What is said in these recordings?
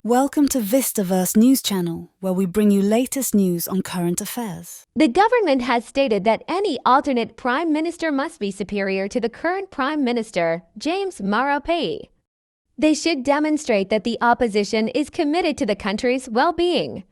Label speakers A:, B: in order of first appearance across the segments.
A: Welcome to Vistaverse News Channel, where we bring you latest news on current affairs.
B: The government has stated that any alternate prime minister must be superior to the current prime minister, James Marape. They should demonstrate that the opposition is committed to the country's well-being.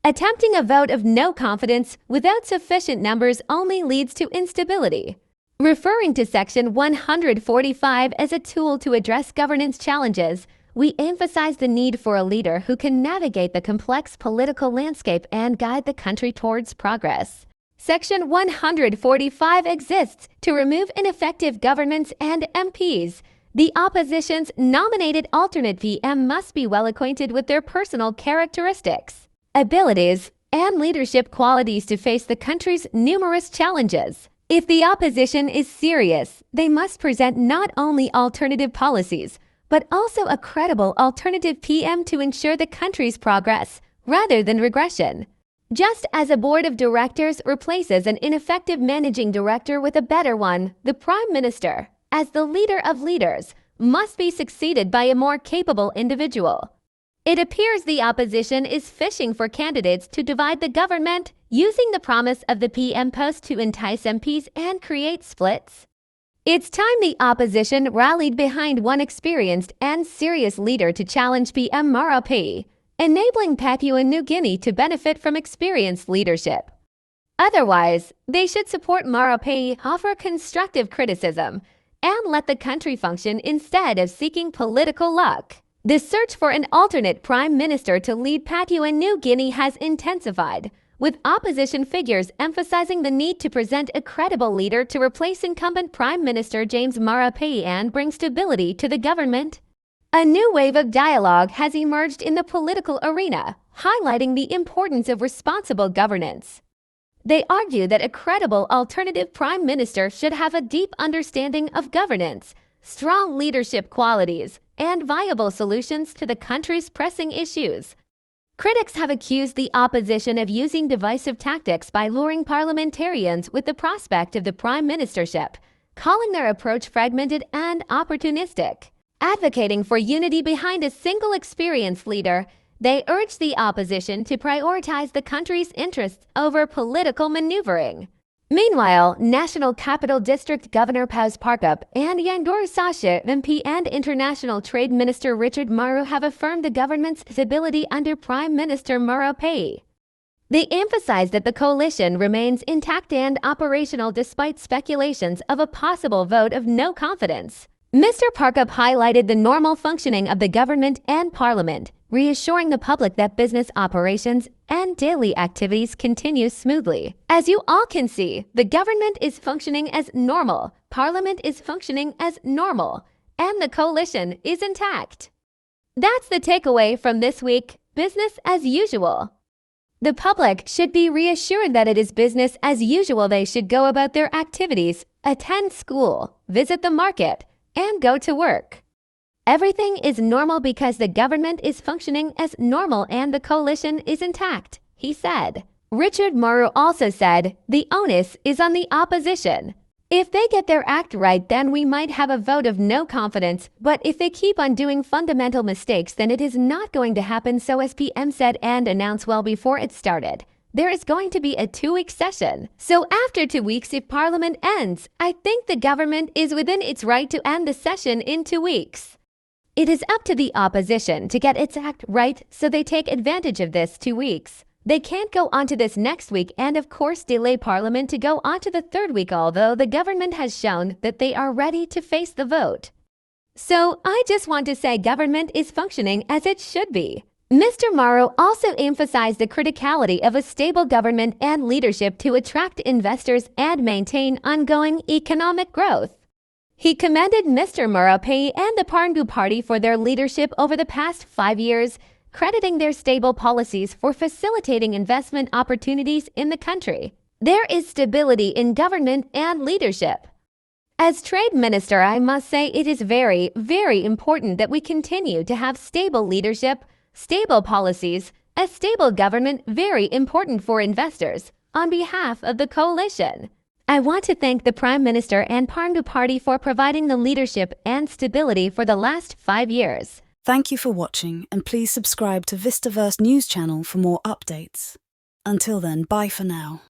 B: Attempting a vote of no confidence without sufficient numbers only leads to instability. Referring to Section 145 as a tool to address governance challenges, we emphasize the need for a leader who can navigate the complex political landscape and guide the country towards progress. Section 145 exists to remove ineffective governments and MPs. The opposition's nominated alternate PM must be well acquainted with their personal characteristics, abilities, and leadership qualities to face the country's numerous challenges. If the opposition is serious, they must present not only alternative policies, but also a credible alternative PM to ensure the country's progress, rather than regression. Just as a board of directors replaces an ineffective managing director with a better one, the Prime Minister, as the leader of leaders, must be succeeded by a more capable individual. It appears the opposition is fishing for candidates to divide the government, using the promise of the PM post to entice MPs and create splits. It's time the opposition rallied behind one experienced and serious leader to challenge PM Marape, enabling Papua New Guinea to benefit from experienced leadership. Otherwise, they should support Marape, offer constructive criticism, and let the country function instead of seeking political luck. The search for an alternate prime minister to lead Papua New Guinea has intensified, with opposition figures emphasizing the need to present a credible leader to replace incumbent Prime Minister James Marape and bring stability to the government. A new wave of dialogue has emerged in the political arena, highlighting the importance of responsible governance. They argue that a credible alternative prime minister should have a deep understanding of governance, strong leadership qualities, and viable solutions to the country's pressing issues. Critics have accused the opposition of using divisive tactics by luring parliamentarians with the prospect of the prime ministership, calling their approach fragmented and opportunistic. Advocating for unity behind a single experienced leader, they urge the opposition to prioritize the country's interests over political maneuvering. Meanwhile, National Capital District Governor Paz Parkup and Yandur Sasha MP and International Trade Minister Richard Maru have affirmed the government's stability under Prime Minister Marape. They emphasize that the coalition remains intact and operational despite speculations of a possible vote of no confidence. Mr. Parkup highlighted the normal functioning of the government and parliament, reassuring the public that business operations and daily activities continue smoothly. As you all can see, the government is functioning as normal, parliament is functioning as normal, and the coalition is intact. That's the takeaway from this week, business as usual. The public should be reassured that it is business as usual. They should go about their activities, attend school, visit the market, and go to work. Everything is normal because the government is functioning as normal and the coalition is intact, he said. Richard Maru also said, the onus is on the opposition. If they get their act right, then we might have a vote of no confidence, but if they keep on doing fundamental mistakes, then it is not going to happen. So as PM said and announced well before it started, there is going to be a 2-week session. So after 2 weeks, if Parliament ends, I think the government is within its right to end the session in 2 weeks. It is up to the opposition to get its act right, so they take advantage of this 2 weeks. They can't go on to this next week and of course delay Parliament to go on to the 3rd week, although the government has shown that they are ready to face the vote. So I just want to say government is functioning as it should be. Mr. Maru also emphasized the criticality of a stable government and leadership to attract investors and maintain ongoing economic growth. He commended Mr. Marape and the Parngu Party for their leadership over the past 5 years, crediting their stable policies for facilitating investment opportunities in the country. There is stability in government and leadership. As Trade Minister, I must say it is very, very important that we continue to have stable leadership, stable policies, a stable government, very important for investors, on behalf of the coalition. I want to thank the Prime Minister and Parngu Party for providing the leadership and stability for the last 5 years.
A: Thank you for watching, and please subscribe to Vistaverse News channel for more updates. Until then, bye for now.